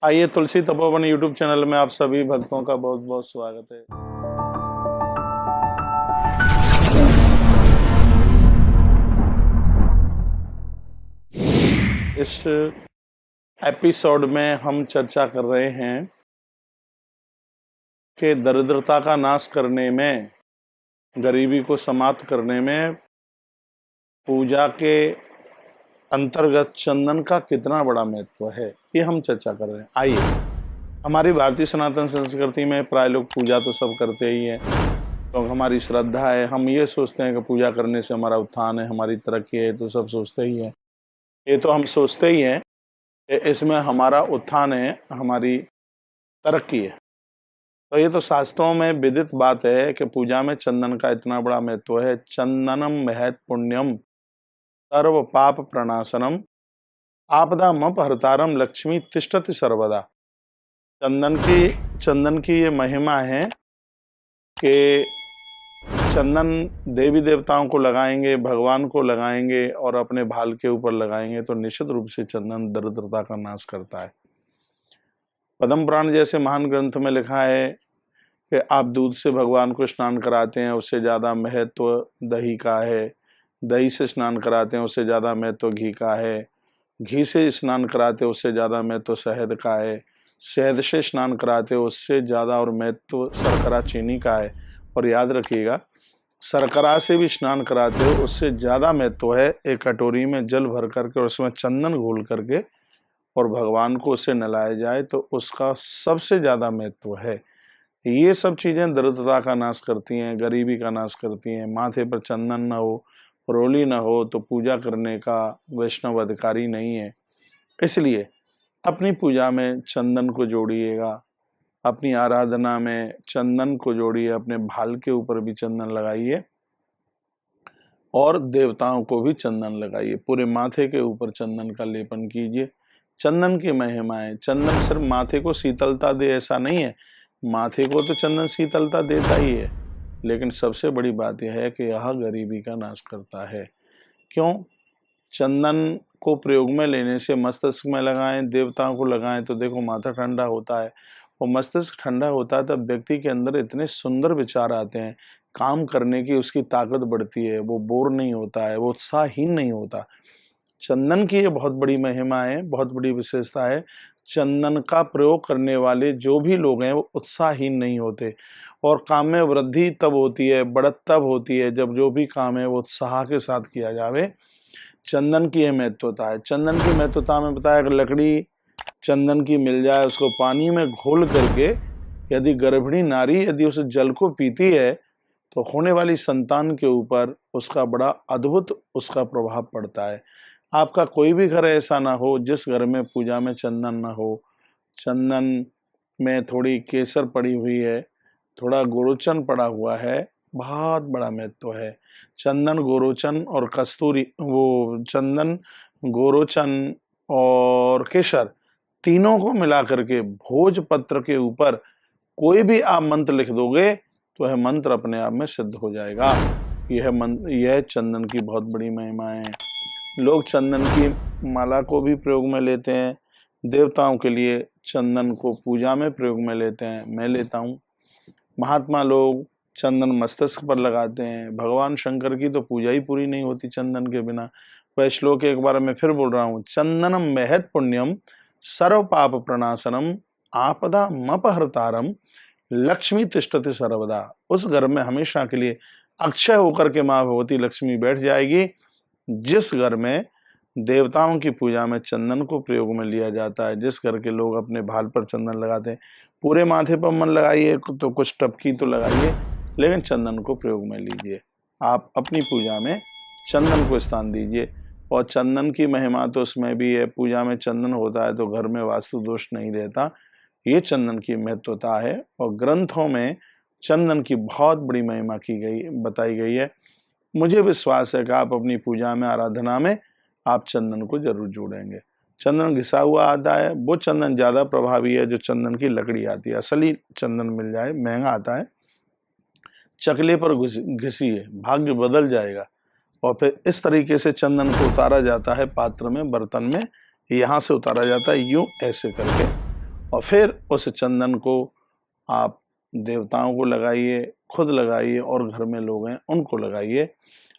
आइए तुलसी Tapovan YouTube channel में आप सभी भक्तों का बहुत बहुत स्वागत है। इस एपिसोड में हम चर्चा कर रहे हैं कि दरिद्रता का नाश करने में, गरीबी को समाप्त करने में पूजा के अंतर्गत चंदन का कितना बड़ा महत्व है, ये हम चर्चा कर रहे हैं। आइए, हमारी भारतीय सनातन संस्कृति में प्राय लोग पूजा तो सब करते ही हैं, तो हमारी श्रद्धा है। हम ये सोचते हैं कि पूजा करने से हमारा उत्थान है, हमारी तरक्की है, तो सब सोचते ही हैं। ये तो हम सोचते ही हैं कि इसमें हमारा उत्थान है, हमारी तरक्की है। तो ये तो शास्त्रों में विदित बात है कि पूजा में चंदन का इतना बड़ा महत्व है। चंदनम महत पुण्यम सर्व पाप प्रणाशनम आपदामपहर्तारम लक्ष्मी तिष्ठति सर्वदा। चंदन की ये महिमा है कि चंदन देवी देवताओं को लगाएंगे, भगवान को लगाएंगे और अपने भाल के ऊपर लगाएंगे तो निश्चित रूप से चंदन दरिद्रता का नाश करता है। पद्म पुराण जैसे महान ग्रंथ में लिखा है कि आप दूध से भगवान को स्नान कराते हैं, उससे ज़्यादा महत्व दही का है। दही से स्नान कराते हैं, उससे ज़्यादा महत्व घी का है। घी से स्नान कराते हैं, उससे ज़्यादा महत्व शहद का है। शहद से स्नान कराते हैं, उससे ज़्यादा और महत्व शर्करा चीनी का है। और याद रखिएगा, शर्करा से भी स्नान कराते हो, उससे ज़्यादा महत्व है एक कटोरी में जल भर करके और उसमें चंदन घोल करके और भगवान को उससे नलाया जाए तो उसका सबसे ज़्यादा महत्व है। ये सब चीज़ें दरिद्रता का नाश करती हैं, गरीबी का नाश करती हैं। माथे पर चंदन न हो, रोली न हो तो पूजा करने का वैष्णव अधिकारी नहीं है। इसलिए अपनी पूजा में चंदन को जोड़िएगा, अपनी आराधना में चंदन को जोड़िए, अपने भाल के ऊपर भी चंदन लगाइए और देवताओं को भी चंदन लगाइए। पूरे माथे के ऊपर चंदन का लेपन कीजिए। चंदन की महिमा है। चंदन सिर्फ माथे को शीतलता दे ऐसा नहीं है, माथे को तो चंदन शीतलता देता ही है, लेकिन सबसे बड़ी बात यह है कि यह गरीबी का नाश करता है। क्यों? चंदन को प्रयोग में लेने से मस्तिष्क में लगाएं, देवताओं को लगाएं तो देखो माथा ठंडा होता है और मस्तिष्क ठंडा होता है तब व्यक्ति के अंदर इतने सुंदर विचार आते हैं, काम करने की उसकी ताकत बढ़ती है, वो बोर नहीं होता है, वो उत्साहहीन नहीं होता। चंदन की ये बहुत बड़ी महिमा है, बहुत बड़ी विशेषता है। चंदन का प्रयोग करने वाले जो भी लोग हैं वो उत्साहहीन नहीं होते और काम में वृद्धि तब होती है, बढ़त तब होती है जब जो भी काम है वो उत्साह के साथ किया जावे। चंदन की यह महत्वता है। चंदन की महत्वता में बताया कि लकड़ी चंदन की मिल जाए, उसको पानी में घोल करके यदि गर्भिणी नारी यदि उस जल को पीती है तो होने वाली संतान के ऊपर उसका बड़ा अद्भुत उसका प्रभाव पड़ता है। आपका कोई भी घर ऐसा ना हो जिस घर में पूजा में चंदन ना हो। चंदन में थोड़ी केसर पड़ी हुई है, थोड़ा गोरोचन पड़ा हुआ है, बहुत बड़ा महत्व है। चंदन, गोरोचन और कस्तूरी, वो चंदन, गोरोचन और केसर तीनों को मिला करके भोजपत्र के ऊपर कोई भी आप मंत्र लिख दोगे तो यह मंत्र अपने आप में सिद्ध हो जाएगा। यह चंदन की बहुत बड़ी महिमा है। लोग चंदन की माला को भी प्रयोग में लेते हैं, देवताओं के लिए चंदन को पूजा में प्रयोग में लेते हैं, मैं लेता हूँ। महात्मा लोग चंदन मस्तिष्क पर लगाते हैं। भगवान शंकर की तो पूजा ही पूरी नहीं होती चंदन के बिना। वह श्लोक एक बार मैं फिर बोल रहा हूँ, चंदनम महत पुण्यम सर्व पाप प्रणाशनम आपदा मपहर्तारम लक्ष्मी तिष्ठति सर्वदा। उस घर में हमेशा के लिए अक्षय होकर के माँ भगवती लक्ष्मी बैठ जाएगी जिस घर में देवताओं की पूजा में चंदन को प्रयोग में लिया जाता है, जिस घर के लोग अपने भाल पर चंदन लगाते हैं। पूरे माथे पर मन लगाइए तो कुछ टपकी तो लगाइए, लेकिन चंदन को प्रयोग में लीजिए। आप अपनी पूजा में चंदन को स्थान दीजिए। और चंदन की महिमा तो उसमें भी है, पूजा में चंदन होता है तो घर में वास्तु दोष नहीं रहता। ये चंदन की महत्वता है और ग्रंथों में चंदन की बहुत बड़ी महिमा की गई, बताई गई है। मुझे विश्वास है कि आप अपनी पूजा में, आराधना में आप चंदन को जरूर जोड़ेंगे। चंदन घिसा हुआ आता है, वो चंदन ज़्यादा प्रभावी है जो चंदन की लकड़ी आती है। असली चंदन मिल जाए, महंगा आता है, चकले पर घिसिए, भाग्य बदल जाएगा। और फिर इस तरीके से चंदन को उतारा जाता है पात्र में, बर्तन में, यहाँ से उतारा जाता है यूं ऐसे करके और फिर उस चंदन को आप देवताओं को लगाइए, खुद लगाइए और घर में लोग हैं उनको लगाइए।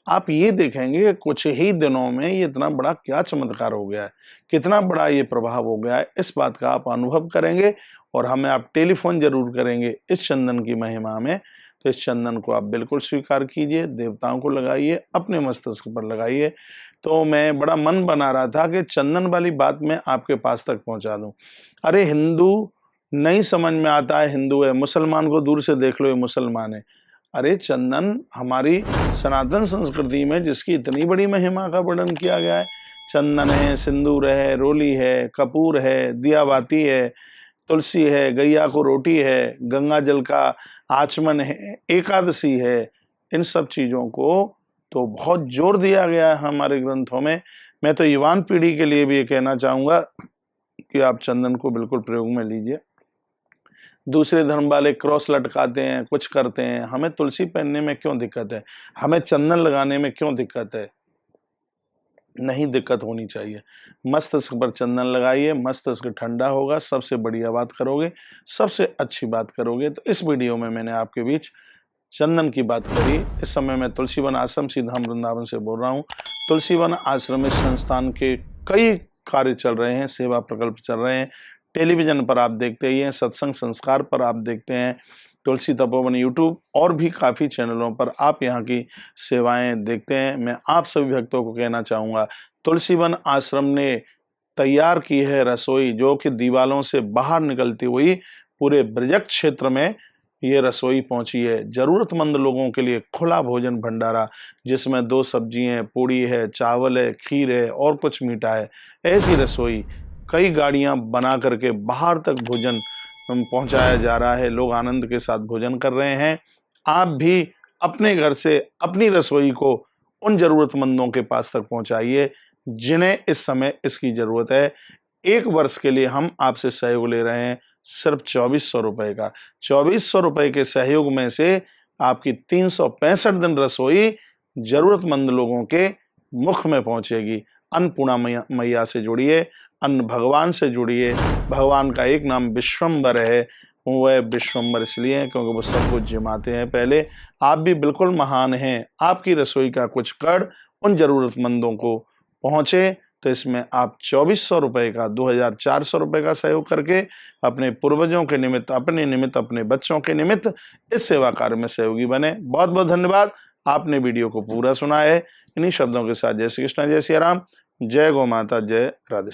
आप ये देखेंगे कि कुछ ही दिनों में ये इतना बड़ा क्या चमत्कार हो गया है, कितना बड़ा ये प्रभाव हो गया है, इस बात का आप अनुभव करेंगे और हमें आप टेलीफोन जरूर करेंगे इस चंदन की महिमा में। तो इस चंदन को आप बिल्कुल स्वीकार कीजिए, देवताओं को लगाइए, अपने मस्तिष्क पर लगाइए। तो मैं बड़ा मन बना रहा था कि चंदन वाली बात मैं आपके पास तक पहुंचा दूं। अरे हिंदू नहीं समझ में आता है, हिंदू है, मुसलमान को दूर से देख लो ये मुसलमान है। अरे चंदन हमारी सनातन संस्कृति में जिसकी इतनी बड़ी महिमा का वर्णन किया गया है, चंदन है, सिंदूर है, रोली है, कपूर है, दिया बाती है, तुलसी है, गैया को रोटी है, गंगा जल का आचमन है, एकादशी है, इन सब चीजों को तो बहुत जोर दिया गया है हमारे ग्रंथों में। मैं तो युवान पीढ़ी के लिए भी ये कहना चाहूंगा कि आप चंदन को बिल्कुल प्रयोग में लीजिए। दूसरे धर्म वाले क्रॉस लटकाते हैं, कुछ करते हैं, हमें तुलसी पहनने में क्यों दिक्कत है, हमें चंदन लगाने में क्यों दिक्कत है? नहीं दिक्कत होनी चाहिए। मस्तिष्क पर चंदन लगाइए, मस्तिष्क ठंडा होगा, सबसे बढ़िया बात करोगे, सबसे अच्छी बात करोगे। तो इस वीडियो में मैंने आपके बीच चंदन की बात करी। इस समय मैं तुलसीवन आश्रम सीधाम वृंदावन से बोल रहा हूँ। तुलसीवन आश्रम इस संस्थान के कई कार्य चल रहे हैं, सेवा प्रकल्प चल रहे हैं। टेलीविजन पर आप देखते ही हैं, सत्संग संस्कार पर आप देखते हैं, तुलसी तपोवन यूट्यूब और भी काफ़ी चैनलों पर आप यहाँ की सेवाएं देखते हैं। मैं आप सभी भक्तों को कहना चाहूँगा, तुलसीवन आश्रम ने तैयार की है रसोई, जो कि दीवालों से बाहर निकलती हुई पूरे ब्रज क्षेत्र में ये रसोई पहुंची है। जरूरतमंद लोगों के लिए खुला भोजन भंडारा, जिसमें 2 सब्जियां हैं, पूड़ी है, चावल है, खीर है और कुछ मीठा है। ऐसी रसोई कई गाड़ियां बना करके बाहर तक भोजन पहुंचाया जा रहा है। लोग आनंद के साथ भोजन कर रहे हैं। आप भी अपने घर से अपनी रसोई को उन जरूरतमंदों के पास तक पहुंचाइए जिन्हें इस समय इसकी जरूरत है। 1 वर्ष के लिए हम आपसे सहयोग ले रहे हैं, सिर्फ 2400 रुपए का। 2400 रुपए के सहयोग में से आपकी 365 दिन रसोई जरूरतमंद लोगों के मुख में पहुंचेगी। अन्नपूर्णा मैया से जुड़िए, अन्न भगवान से जुड़िए। भगवान का एक नाम विश्वम्बर है, वह विश्वम्बर इसलिए है क्योंकि वो सब कुछ जिमाते हैं। पहले आप भी बिल्कुल महान हैं, आपकी रसोई का कुछ कड़ उन जरूरतमंदों को पहुंचे। तो इसमें आप 2400 रुपए का, 2400 रुपए का सहयोग करके अपने पूर्वजों के निमित्त, अपने निमित्त, अपने बच्चों के निमित्त इस सेवा कार्य में सहयोगी बने। बहुत बहुत धन्यवाद। आपने वीडियो को पूरा सुना है। इन्हीं शब्दों के साथ जय श्री कृष्ण, जय श्री राम, जय गौ माता, जय राधे।